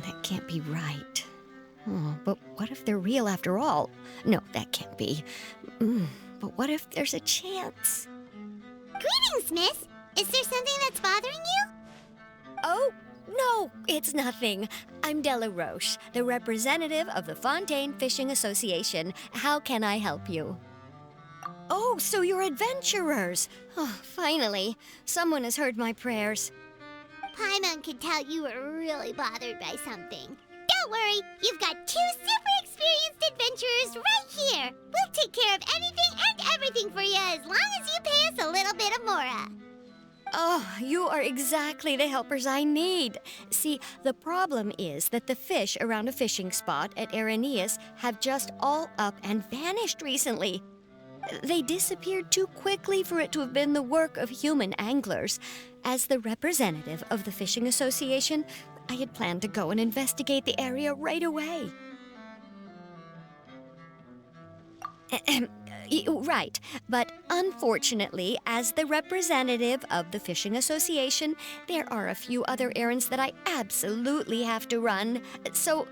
That can't be right. Oh, but what if they're real after all? No, that can't be. But what if there's a chance? Greetings, miss. Is there something that's bothering you? Oh, no, it's nothing. I'm Della Roche, the representative of the Fontaine Fishing Association. How can I help you? Oh, so you're adventurers. Oh, finally, someone has heard my prayers. Paimon could tell you were really bothered by something. Don't worry, you've got two super experienced adventurers right here. We'll take care of anything and everything for you as long as you pay us a little bit of mora. Oh, you are exactly the helpers I need. See, the problem is that the fish around a fishing spot at Irenaeus have just all up and vanished recently. They disappeared too quickly for it to have been the work of human anglers. As the representative of the Fishing Association, I had planned to go and investigate the area right away. Right, but unfortunately, as the representative of the Fishing Association, there are a few other errands that I absolutely have to run. So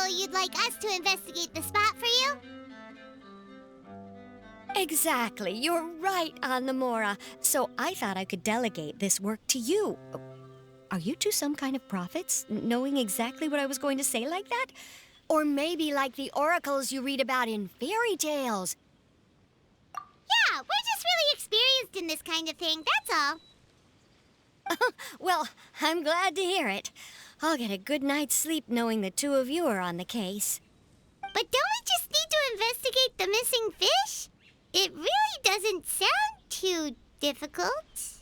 you'd like us to investigate the spot for you? Exactly, you're right on the Mora. So I thought I could delegate this work to you. Are you two some kind of prophets, knowing exactly what I was going to say like that? Or maybe like the oracles you read about in fairy tales? Yeah, we're just really experienced in this kind of thing, that's all. Well, I'm glad to hear it. I'll get a good night's sleep knowing the two of you are on the case. But don't we just need to investigate the missing fish? It really doesn't sound too difficult.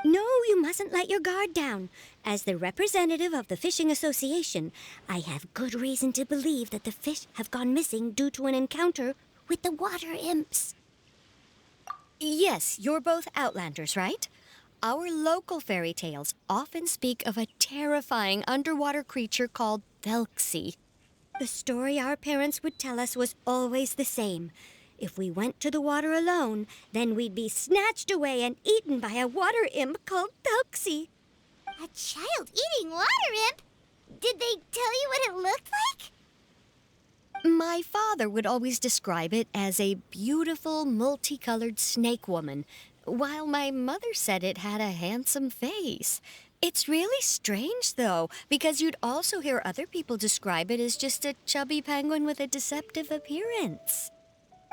No, you mustn't let your guard down. As the representative of the Fishing Association, I have good reason to believe that the fish have gone missing due to an encounter with the water imps. Yes, you're both Outlanders, right? Our local fairy tales often speak of a terrifying underwater creature called Thelxie. The story our parents would tell us was always the same. If we went to the water alone, then we'd be snatched away and eaten by a water imp called Thelxie. A child-eating water imp? Did they tell you what it looked like? My father would always describe it as a beautiful, multicolored snake woman, while my mother said it had a handsome face. It's really strange, though, because you'd also hear other people describe it as just a chubby penguin with a deceptive appearance.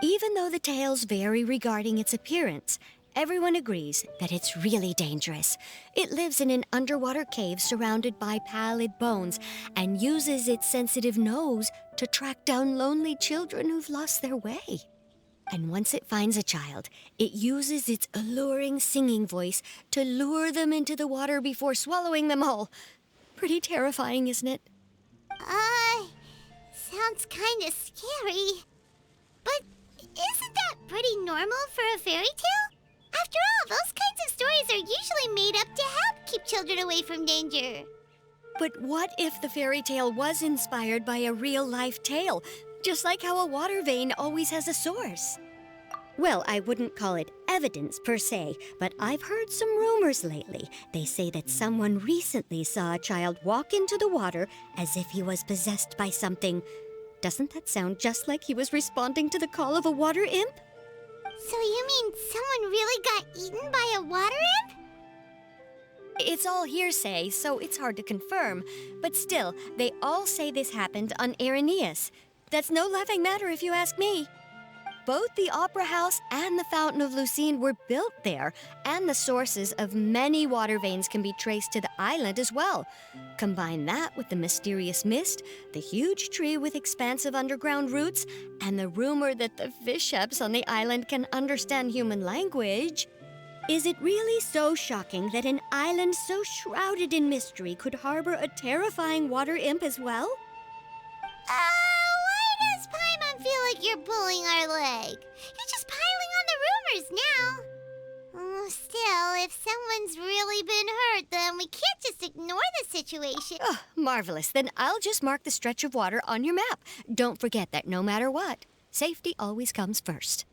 Even though the tales vary regarding its appearance, everyone agrees that it's really dangerous. It lives in an underwater cave surrounded by pallid bones and uses its sensitive nose to track down lonely children who've lost their way. And once it finds a child, it uses its alluring singing voice to lure them into the water before swallowing them all. Pretty terrifying, isn't it? Sounds kinda scary. But isn't that pretty normal for a fairy tale? After all, those kinds of stories are usually made up to help keep children away from danger. But what if the fairy tale was inspired by a real-life tale, just like how a water vein always has a source? Well, I wouldn't call it evidence per se, but I've heard some rumors lately. They say that someone recently saw a child walk into the water as if he was possessed by something. Doesn't that sound just like he was responding to the call of a water imp? So you mean someone really got eaten by a water imp? It's all hearsay, so it's hard to confirm. But still, they all say this happened on Irenaeus. That's no laughing matter if you ask me. Both the Opera House and the Fountain of Lucine were built there, and the sources of many water veins can be traced to the island as well. Combine that with the mysterious mist, the huge tree with expansive underground roots, and the rumor that the fish ships on the island can understand human language. Is it really so shocking that an island so shrouded in mystery could harbor a terrifying water imp as well? Why does Paimon feel like you're pulling our leg? You're just piling on the rumors now. Still, if someone's really been hurt, then we can't just ignore the situation. Oh, marvelous. Then I'll just mark the stretch of water on your map. Don't forget that no matter what, safety always comes first.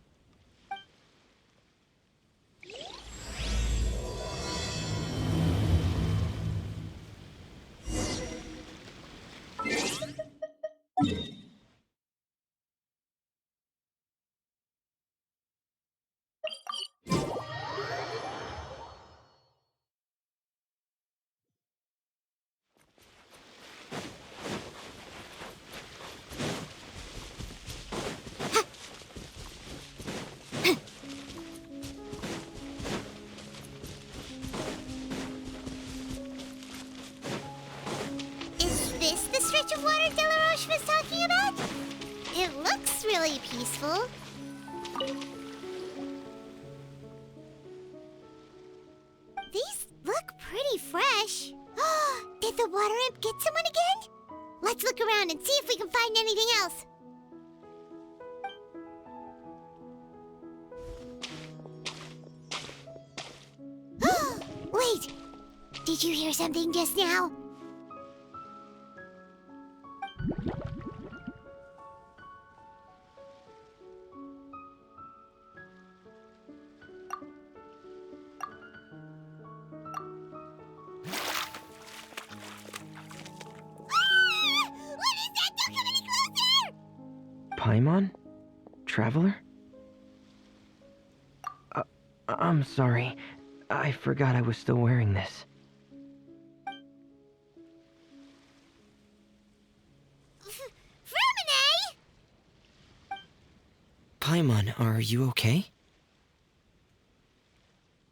Of water Delaroche was talking about? It looks really peaceful. These look pretty fresh. Did the water imp get someone again? Let's look around and see if we can find anything else. Wait! Did you hear something just now? Paimon? Traveler? I'm sorry. I forgot I was still wearing this. Vermine! Paimon, are you okay?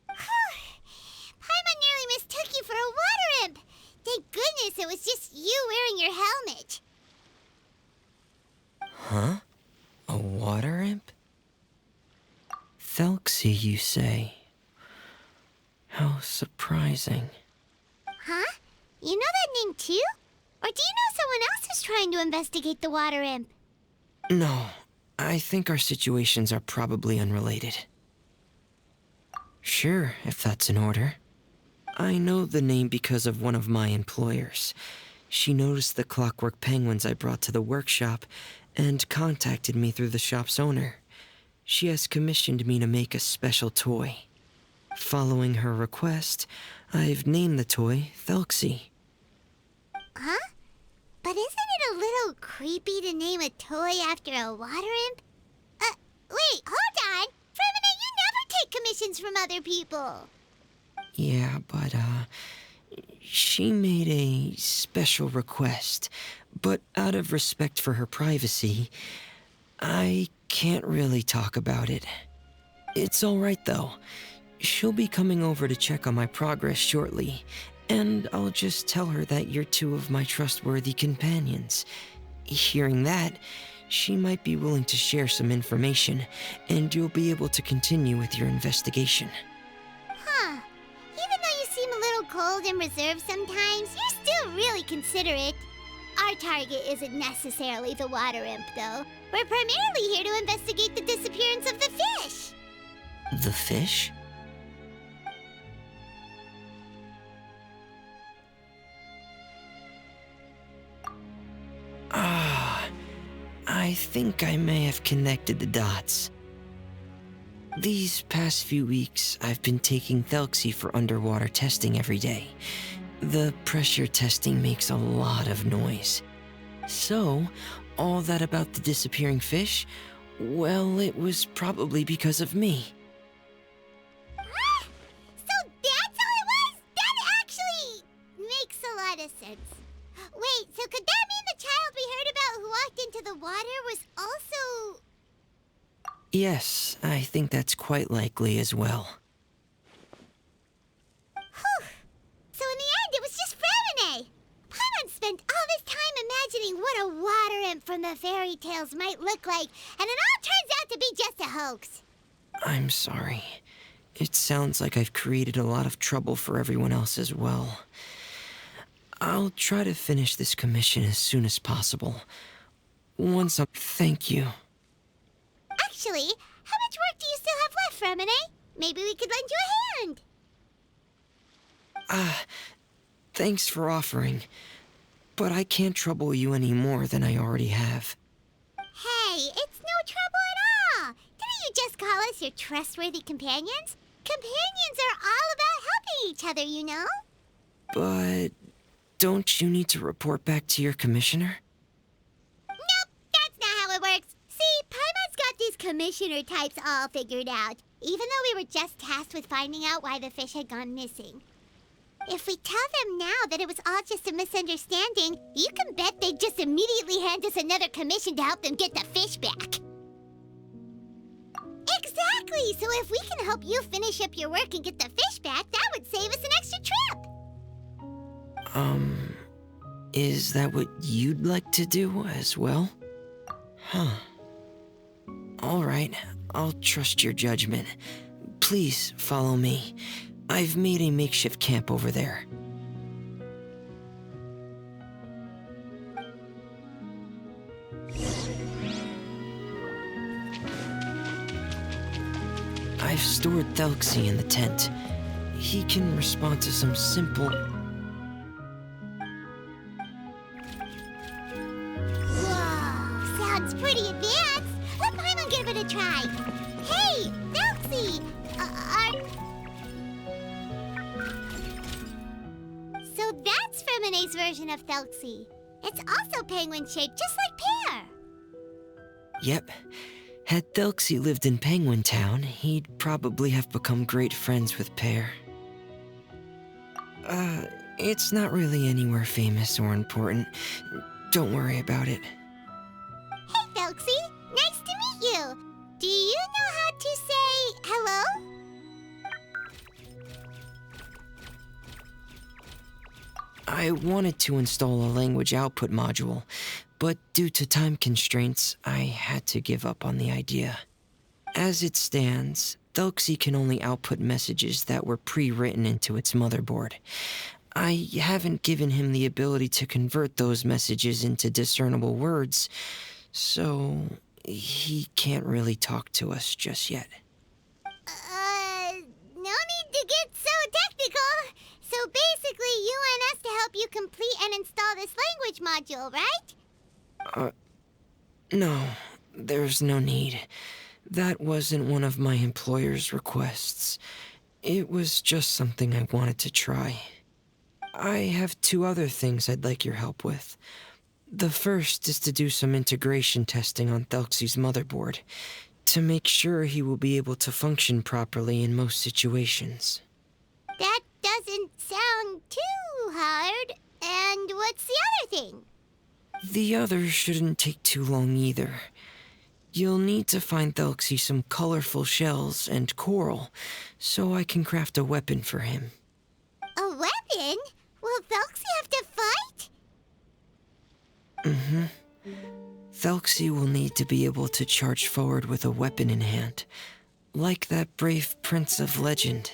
Paimon nearly mistook you for a water imp. Thank goodness it was just you wearing your helmet. Huh? A water imp? Thelxie, you say? How surprising. Huh? You know that name too? Or do you know someone else who's trying to investigate the water imp? No, I think our situations are probably unrelated. Sure, if that's in order. I know the name because of one of my employers. She noticed the clockwork penguins I brought to the workshop and contacted me through the shop's owner. She has commissioned me to make a special toy. Following her request, I've named the toy Thelxie. Huh? But isn't it a little creepy to name a toy after a water imp? Wait, hold on! Vermine, you never take commissions from other people! Yeah, but, she made a special request, but out of respect for her privacy, I can't really talk about it. It's alright though. She'll be coming over to check on my progress shortly, and I'll just tell her that you're two of my trustworthy companions. Hearing that, she might be willing to share some information, and you'll be able to continue with your investigation. Huh. Even though you seem a little cold and reserved sometimes, you're still really considerate. Our target isn't necessarily the water imp, though. We're primarily here to investigate the disappearance of the fish. The fish? I think I may have connected the dots. These past few weeks, I've been taking Thelxie for underwater testing every day. The pressure testing makes a lot of noise. So, all that about the disappearing fish, well, it was probably because of me. So that's all it was? That actually makes a lot of sense. Wait, so could that mean the child we heard about who walked into the water was also... Yes, I think that's quite likely as well. Whew. So in the end, it was just Fremine. Paimon spent all this time imagining what a water imp from the fairy tales might look like, and it all turns out to be just a hoax. I'm sorry. It sounds like I've created a lot of trouble for everyone else as well. I'll try to finish this commission as soon as possible. Once I'm... Thank you. Actually, how much work do you still have left, Fremine? Maybe we could lend you a hand. Thanks for offering. But I can't trouble you any more than I already have. Hey, it's no trouble at all. Didn't you just call us your trustworthy companions? Companions are all about helping each other, you know? But... don't you need to report back to your commissioner? Nope, that's not how it works. See, Paimon's got these commissioner types all figured out, even though we were just tasked with finding out why the fish had gone missing. If we tell them now that it was all just a misunderstanding, you can bet they'd just immediately hand us another commission to help them get the fish back. Exactly! So if we can help you finish up your work and get the fish back, that would save us an extra trip! Is that what you'd like to do as well? Huh. Alright, I'll trust your judgment. Please follow me. I've made a makeshift camp over there. I've stored Thelxie in the tent. He can respond to some simple... Whoa, sounds pretty advanced. Let Paimon give it a try. Hey, Thelxie! So that's Fremine's version of Thelxie. It's also penguin-shaped, just like Pear. Yep. Had Thelxie lived in Penguin Town, he'd probably have become great friends with Pear. It's not really anywhere famous or important. Don't worry about it. Hey, Thelxie. Nice to meet you. Do you know how to say hello? I wanted to install a language output module, but due to time constraints, I had to give up on the idea. As it stands, Thelxie can only output messages that were pre-written into its motherboard. I haven't given him the ability to convert those messages into discernible words, so he can't really talk to us just yet. No need to get so technical. So basically, you want us to help you complete and install this language module, right? No, there's no need. That wasn't one of my employer's requests. It was just something I wanted to try. I have 2 other things I'd like your help with. The first is to do some integration testing on Thelxie's motherboard, to make sure he will be able to function properly in most situations. That doesn't sound too hard. And what's the other thing? The other shouldn't take too long either. You'll need to find Thelxie some colorful shells and coral, so I can craft a weapon for him. A weapon? Will Thelxie have to fight? Mm-hmm. Thelxie will need to be able to charge forward with a weapon in hand, like that brave prince of legend.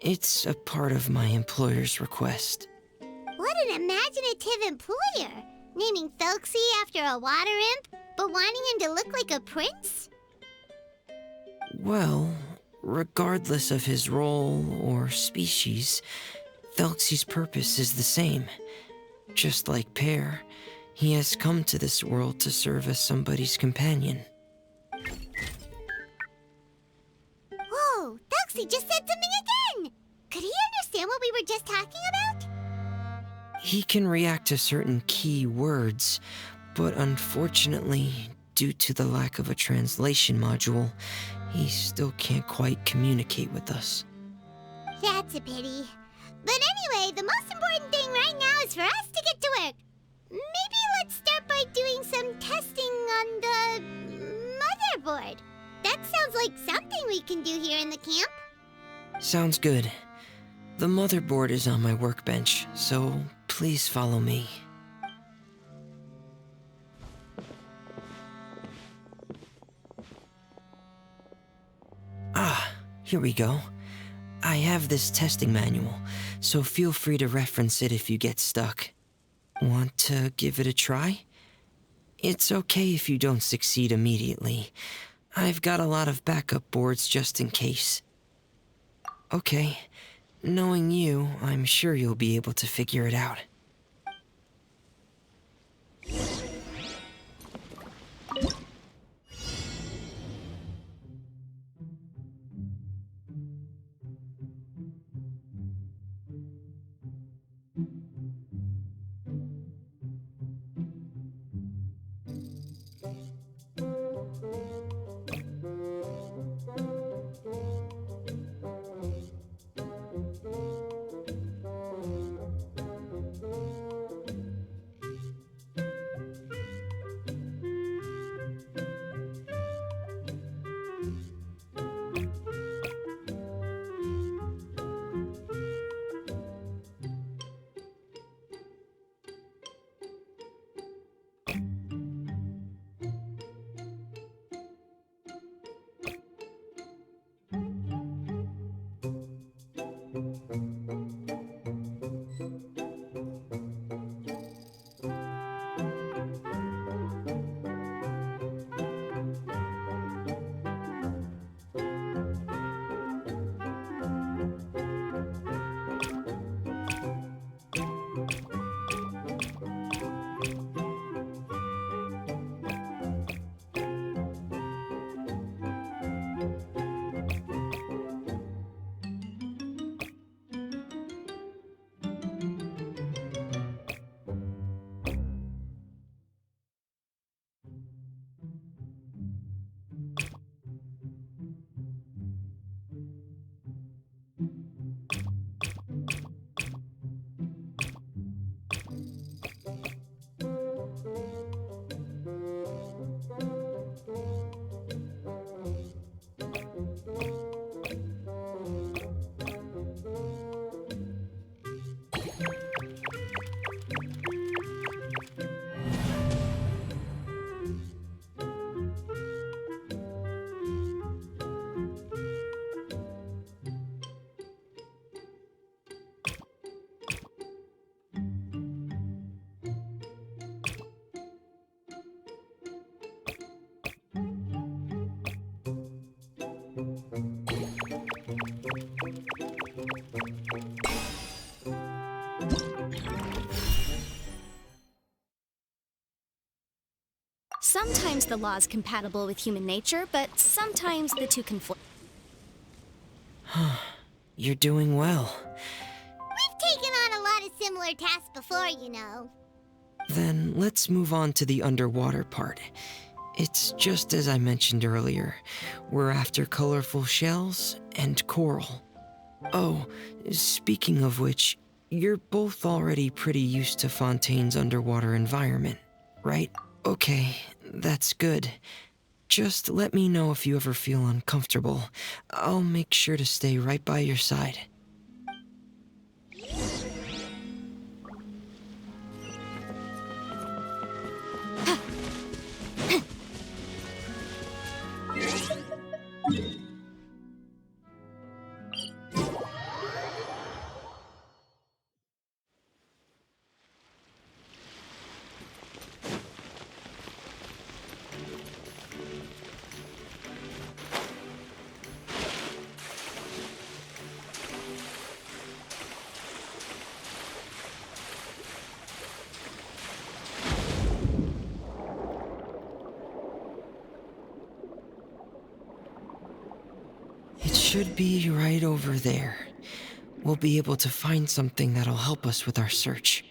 It's a part of my employer's request. What an imaginative employer! Naming Thelxie after a water imp, but wanting him to look like a prince? Well, regardless of his role or species, Thelxie's purpose is the same. Just like Pear, he has come to this world to serve as somebody's companion. Whoa, Thelxie just said something again! Could he understand what we were just talking about? He can react to certain key words, but unfortunately, due to the lack of a translation module, he still can't quite communicate with us. That's a pity. But anyway, the most important thing right now is for us to get to work. Maybe let's start by doing some testing on the motherboard. That's can do here in the camp? Sounds good. The motherboard is on my workbench, so please follow me. Ah, here we go. I have this testing manual, so feel free to reference it if you get stuck. Want to give it a try? It's okay if you don't succeed immediately. I've got a lot of backup boards just in case. Okay, knowing you, I'm sure you'll be able to figure it out. Sometimes the law is compatible with human nature, but sometimes the two conflict. You're doing well. We've taken on a lot of similar tasks before, you know. Then let's move on to the underwater part. It's just as I mentioned earlier. We're after colorful shells and coral. Oh, speaking of which, you're both already pretty used to Fontaine's underwater environment, right? Okay, that's good. Just let me know if you ever feel uncomfortable. I'll make sure to stay right by your side. Should be right over there. We'll be able to find something that'll help us with our search.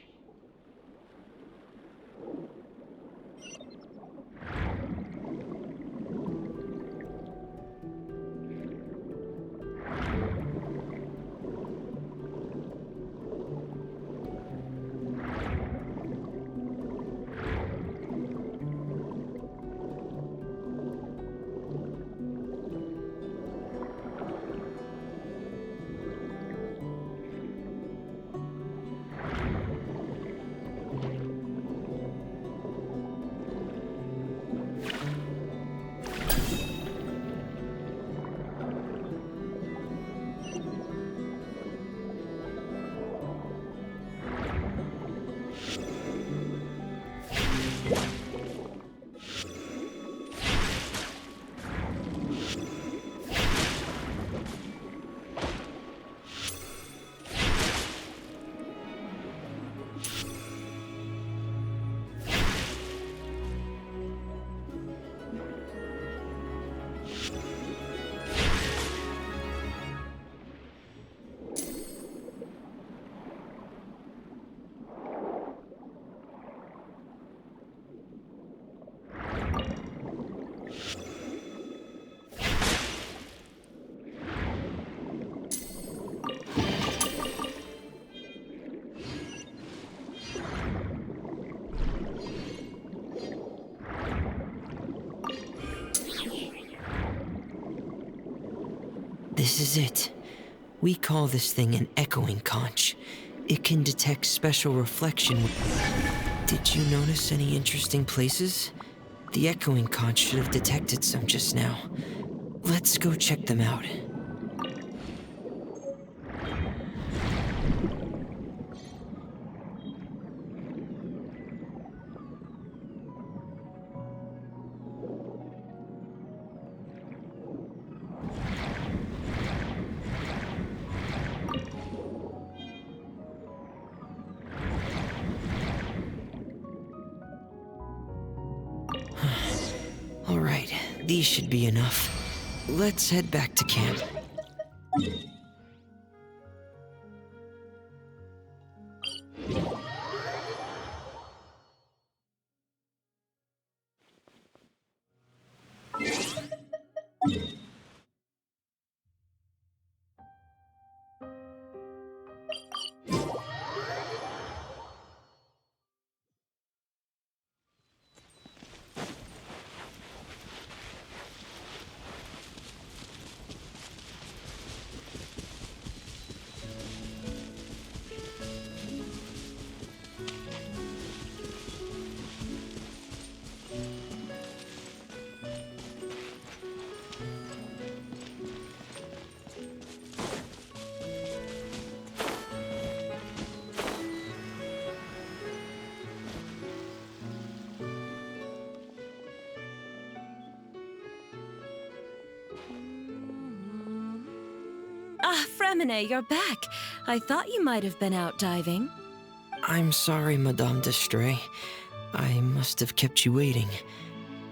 This is it. We call this thing an echoing conch. It can detect special reflection. Did you notice any interesting places? The echoing conch should have detected some just now. Let's go check them out. All right, these should be enough. Let's head back to camp. Ah, Fremine, you're back. I thought you might have been out diving. I'm sorry, Madame d'Estray. I must have kept you waiting.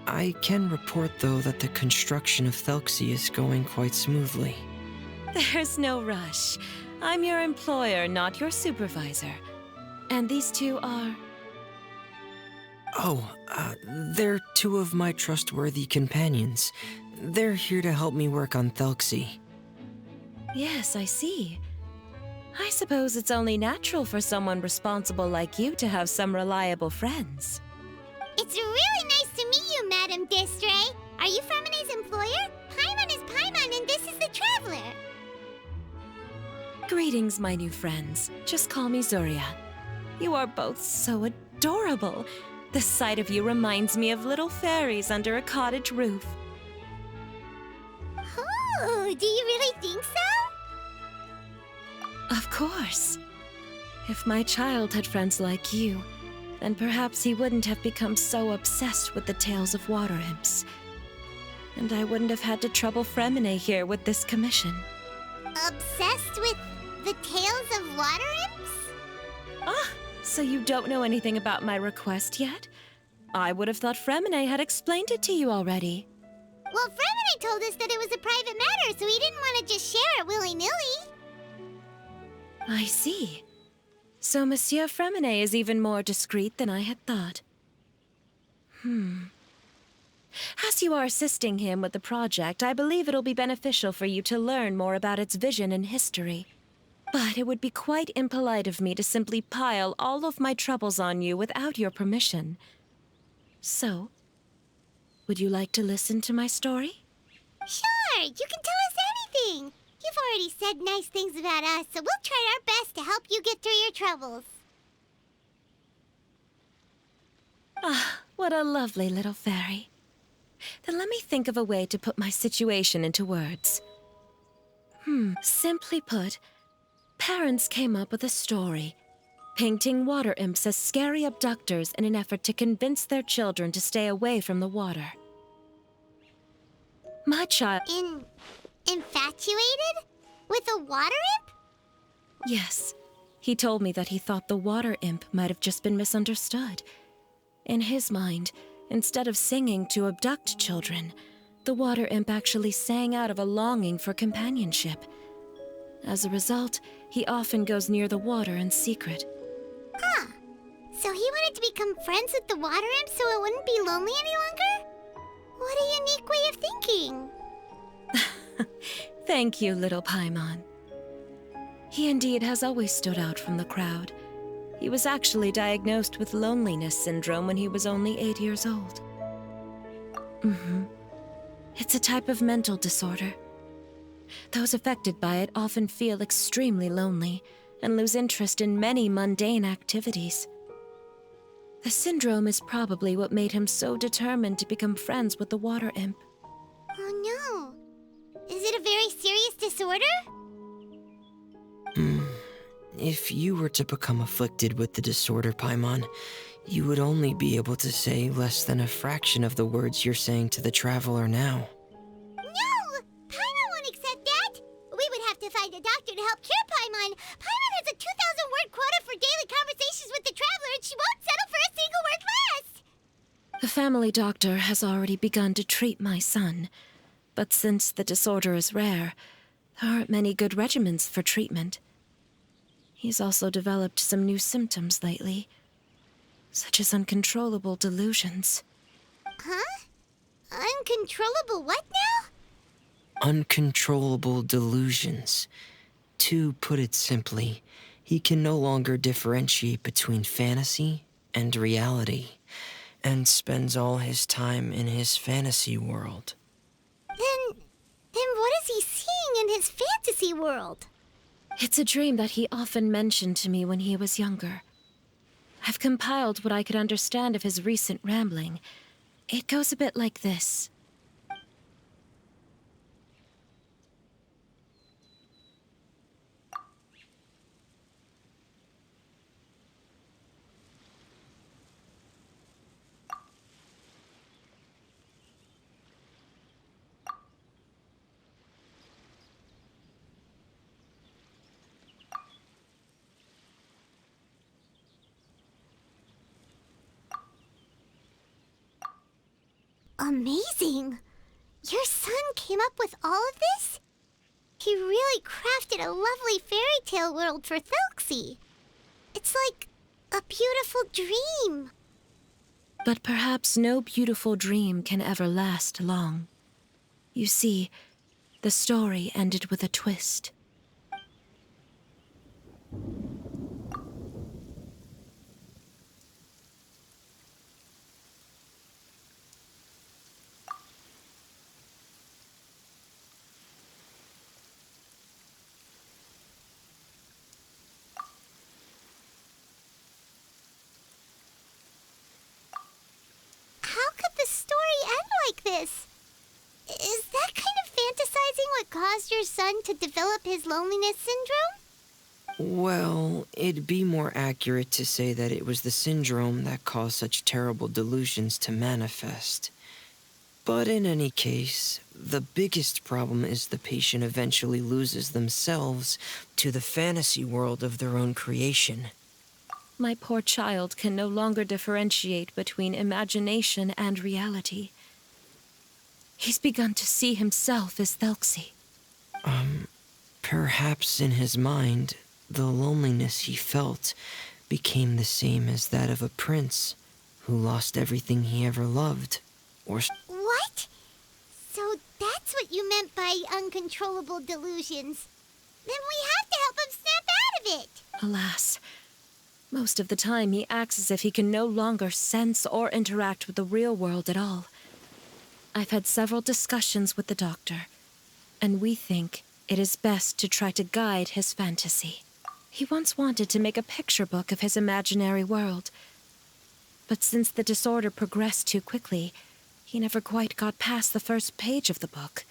I can report, though, that the construction of Thelxie is going quite smoothly. There's no rush. I'm your employer, not your supervisor. And these two are... Oh, they're two of my trustworthy companions. They're here to help me work on Thelxie. Yes, I see. I suppose it's only natural for someone responsible like you to have some reliable friends. It's really nice to meet you, Madame d'Estray. Are you Fremine's employer? Paimon is Paimon, and this is the Traveler. Greetings, my new friends. Just call me Zuria. You are both so adorable. The sight of you reminds me of little fairies under a cottage roof. Oh, do you really think so? Of course. If my child had friends like you, then perhaps he wouldn't have become so obsessed with the tales of water imps. And I wouldn't have had to trouble Fremine here with this commission. Obsessed with the tales of water imps? Ah, so you don't know anything about my request yet? I would have thought Fremine had explained it to you already. Well, Fremine told us that it was a private matter, so he didn't want to just share it willy-nilly. I see. So Monsieur Fremine is even more discreet than I had thought. As you are assisting him with the project, I believe it'll be beneficial for you to learn more about its vision and history. But it would be quite impolite of me to simply pile all of my troubles on you without your permission. So, would you like to listen to my story? Sure, you can tell us anything. You've already said nice things about us, so we'll try our best to help you get through your troubles. Ah, what a lovely little fairy. Then let me think of a way to put my situation into words. Simply put, parents came up with a story, painting water imps as scary abductors in an effort to convince their children to stay away from the water. My child... Infatuated? With a water imp? Yes. He told me that he thought the water imp might have just been misunderstood. In his mind, instead of singing to abduct children, the water imp actually sang out of a longing for companionship. As a result, he often goes near the water in secret. Huh. So he wanted to become friends with the water imp so it wouldn't be lonely any longer? What a unique way of thinking. Thank you, little Paimon. He indeed has always stood out from the crowd. He was actually diagnosed with loneliness syndrome when he was only 8 years old. It's a type of mental disorder. Those affected by it often feel extremely lonely and lose interest in many mundane activities. The syndrome is probably what made him so determined to become friends with the water imp. Oh no. Is it a very serious disorder? If you were to become afflicted with the disorder, Paimon, you would only be able to say less than a fraction of the words you're saying to the traveler now. No! Paimon won't accept that! We would have to find a doctor to help cure Paimon. Paimon has a 2,000-word quota for daily conversations with the traveler, and she won't settle for a single word less! The family doctor has already begun to treat my son, but since the disorder is rare, there aren't many good regimens for treatment. He's also developed some new symptoms lately, such as uncontrollable delusions. Huh? Uncontrollable what now? Uncontrollable delusions. To put it simply, he can no longer differentiate between fantasy and reality, and spends all his time in his fantasy world. Then what is he seeing in his fantasy world? It's a dream that he often mentioned to me when he was younger. I've compiled what I could understand of his recent rambling. It goes a bit like this. Amazing! Your son came up with all of this? He really crafted a lovely fairy tale world for Thelxie. It's like a beautiful dream. But perhaps no beautiful dream can ever last long. You see, the story ended with a twist. How could the story end like this? Is that kind of fantasizing what caused your son to develop his loneliness syndrome? Well, it'd be more accurate to say that it was the syndrome that caused such terrible delusions to manifest. But in any case, the biggest problem is the patient eventually loses themselves to the fantasy world of their own creation. My poor child can no longer differentiate between imagination and reality. He's begun to see himself as Thelxie. Perhaps in his mind, the loneliness he felt became the same as that of a prince who lost everything he ever loved. What? So that's what you meant by uncontrollable delusions. Then we have to help him snap out of it. Alas, most of the time he acts as if he can no longer sense or interact with the real world at all. I've had several discussions with the doctor, and we think it is best to try to guide his fantasy. He once wanted to make a picture book of his imaginary world, but since the disorder progressed too quickly, he never quite got past the first page of the book.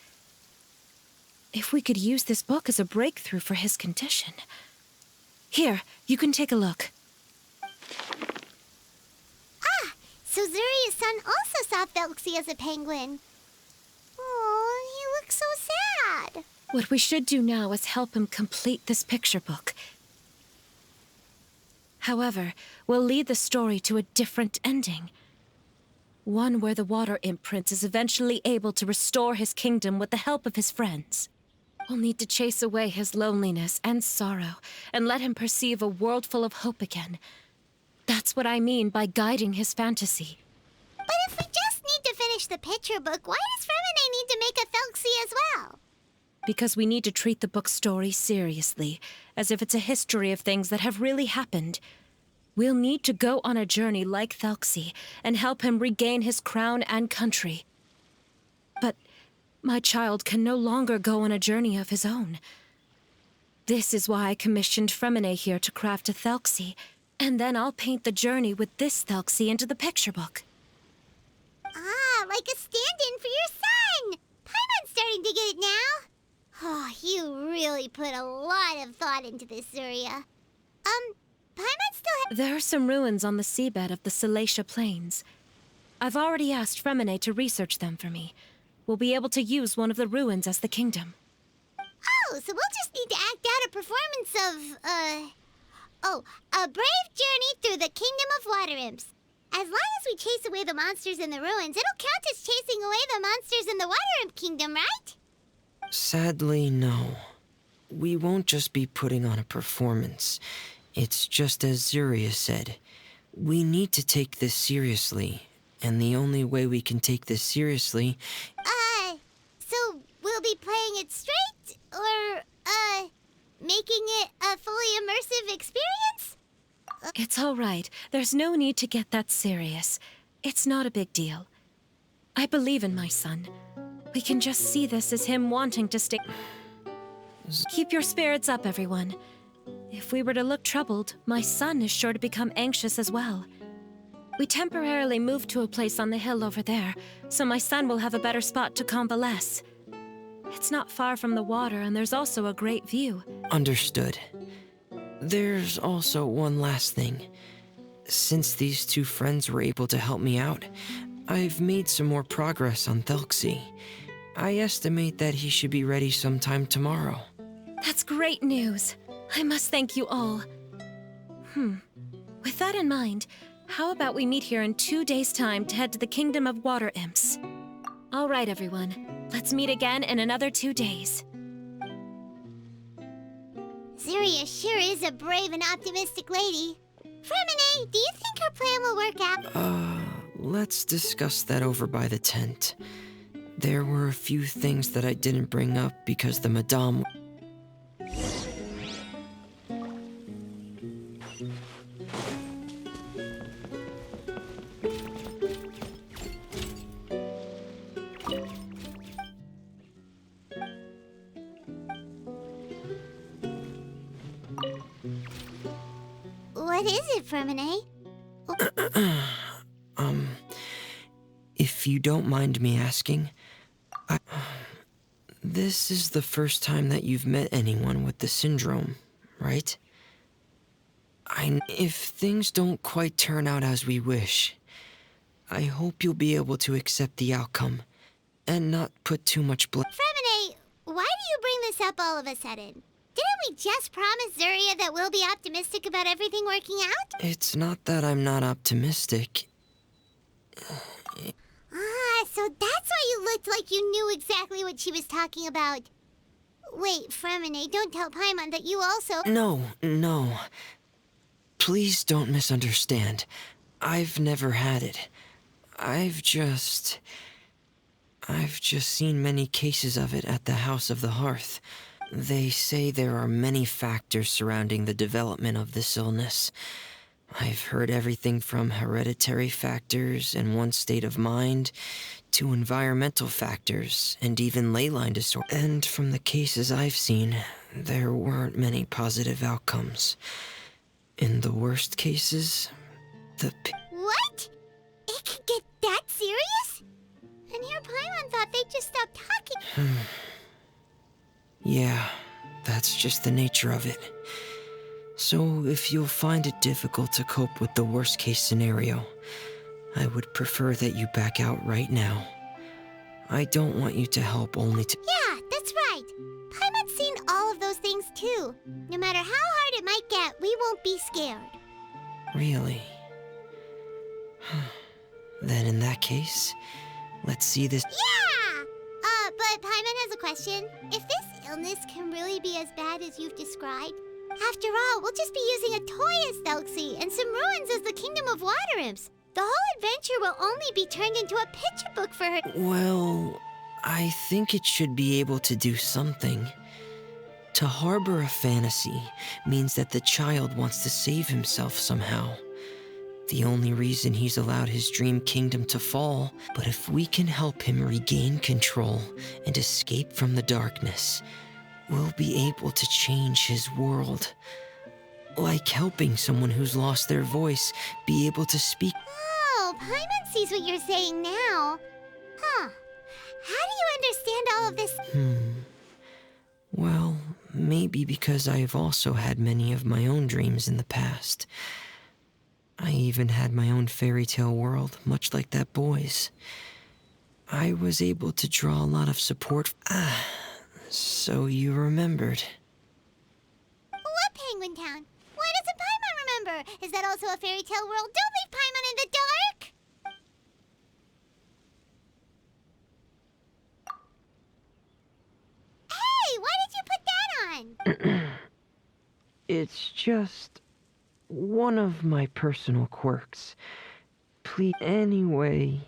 If we could use this book as a breakthrough for his condition. Here, you can take a look. So Zuria's son also saw Thelxie as a penguin. Oh, he looks so sad. What we should do now is help him complete this picture book. However, we'll lead the story to a different ending. One where the water imp prince is eventually able to restore his kingdom with the help of his friends. We'll need to chase away his loneliness and sorrow and let him perceive a world full of hope again. That's what I mean by guiding his fantasy. But if we just need to finish the picture book, why does Fremine need to make a Thelxie as well? Because we need to treat the book's story seriously, as if it's a history of things that have really happened. We'll need to go on a journey like Thelxie and help him regain his crown and country. But My child can no longer go on a journey of his own. This is why I commissioned Fremine here to craft a Thelxie, and then I'll paint the journey with this Thelxie into the picture book. Ah, like a stand-in for your son! Paimon's starting to get it now. Oh, you really put a lot of thought into this, Zuria. Paimon still There are some ruins on the seabed of the Salacia Plains. I've already asked Fremine to research them for me. We'll be able to use one of the ruins as the kingdom. Oh, so we'll just need to act out a performance of, a brave journey through the kingdom of water imps. As long as we chase away the monsters in the ruins, it'll count as chasing away the monsters in the water imp kingdom, right? Sadly, no. We won't just be putting on a performance. It's just as Zuria said. We need to take this seriously. And the only way we can take this seriously... So we'll be playing it straight? Or, making it a fully immersive experience? It's all right. There's no need to get that serious. It's not a big deal. I believe in my son. We can just see this as him wanting to stay... Keep your spirits up, everyone. If we were to look troubled, my son is sure to become anxious as well. We temporarily moved to a place on the hill over there, so my son will have a better spot to convalesce. It's not far from the water, and there's also a great view. Understood. There's also one last thing. Since these two friends were able to help me out, I've made some more progress on Thelxie. I estimate that he should be ready sometime tomorrow. That's great news. I must thank you all. With that in mind, how about we meet here in 2 days' time to head to the Kingdom of Water Imps? All right, everyone. Let's meet again in another 2 days. Zuria sure is a brave and optimistic lady. Fremine, do you think her plan will work out? Let's discuss that over by the tent. There were a few things that I didn't bring up because the Madame... What is it, Fremine? If you don't mind me asking, this is the first time that you've met anyone with the syndrome, right? If things don't quite turn out as we wish, I hope you'll be able to accept the outcome and not put too much blame. Fremine, why do you bring this up all of a sudden? Didn't we just promise Zuria that we'll be optimistic about everything working out? It's not that I'm not optimistic. So that's why you looked like you knew exactly what she was talking about. Wait, Fremine, don't tell Paimon that you also... No. Please don't misunderstand. I've never had it. I've just seen many cases of it at the House of the Hearth. They say there are many factors surrounding the development of this illness. I've heard everything from hereditary factors and one's state of mind to environmental factors and even ley line disorder. And from the cases I've seen, there weren't many positive outcomes. In the worst cases, What? It could get that serious? And here Paimon thought they'd just stop talking. Yeah, that's just the nature of it. So if you'll find it difficult to cope with the worst case scenario, I would prefer that you back out right now. I don't want you to help only to... Yeah, that's right. Paimon's seen all of those things too. No matter how hard it might get, we won't be scared. Really? Then in that case, let's see this... Yeah! But Paimon has a question. If this illness can really be as bad as you've described, after all, we'll just be using a toy as Thelxie and some ruins as the Kingdom of Water Imps. The whole adventure will only be turned into a picture book for her. Well, I think it should be able to do something. To harbor a fantasy means that the child wants to save himself somehow. the only reason he's allowed his dream kingdom to fall. But if we can help him regain control and escape from the darkness, we'll be able to change his world. Like helping someone who's lost their voice be able to speak. Oh, Paimon sees what you're saying now. Huh. How do you understand all of this? Well, maybe because I've also had many of my own dreams in the past. I even had my own fairy tale world, much like that boy's. I was able to draw a lot of support. So you remembered. What Penguin Town? Why doesn't Paimon remember? Is that also a fairy tale world? Don't leave Paimon in the dark! Hey, why did you put that on? It's just one of my personal quirks. Please. Anyway,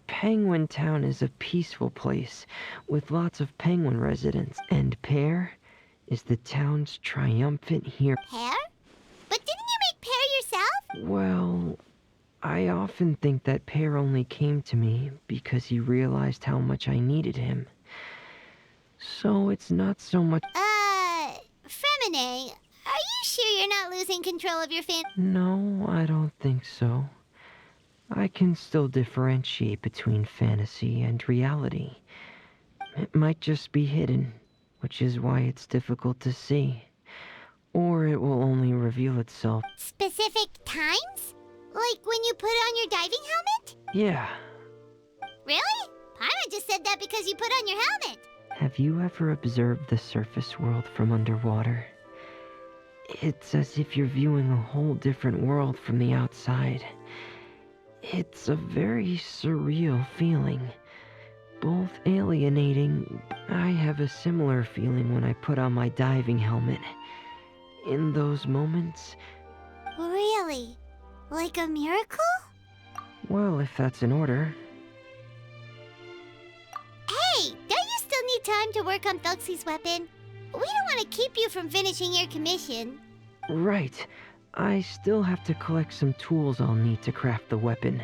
Penguin Town is a peaceful place with lots of penguin residents, and Pear is the town's triumphant hero. Pear? But didn't you make Pear yourself? Well, I often think that Pear only came to me because he realized how much I needed him. So it's not so much. Fremine, are you sure you're not losing control of your No, I don't think so. I can still differentiate between fantasy and reality. It might just be hidden, which is why it's difficult to see. Or it will only reveal itself. specific times? Like when you put on your diving helmet? Yeah. Really? Paimon just said that because you put on your helmet. Have you ever observed the surface world from underwater? It's as if you're viewing a whole different world from the outside. It's a very surreal feeling. Both alienating. I have a similar feeling when I put on my diving helmet. In those moments, Really? Like a miracle? well, if that's in order. Hey, don't you still need time to work on Thuxley's weapon? We don't want to keep you from finishing your commission. Right. I still have to collect some tools I'll need to craft the weapon.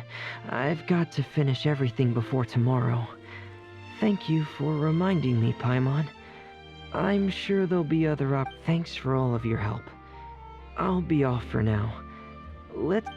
I've got to finish everything before tomorrow. Thank you for reminding me, Paimon. I'm sure there'll be other Thanks for all of your help. I'll be off for now. Let's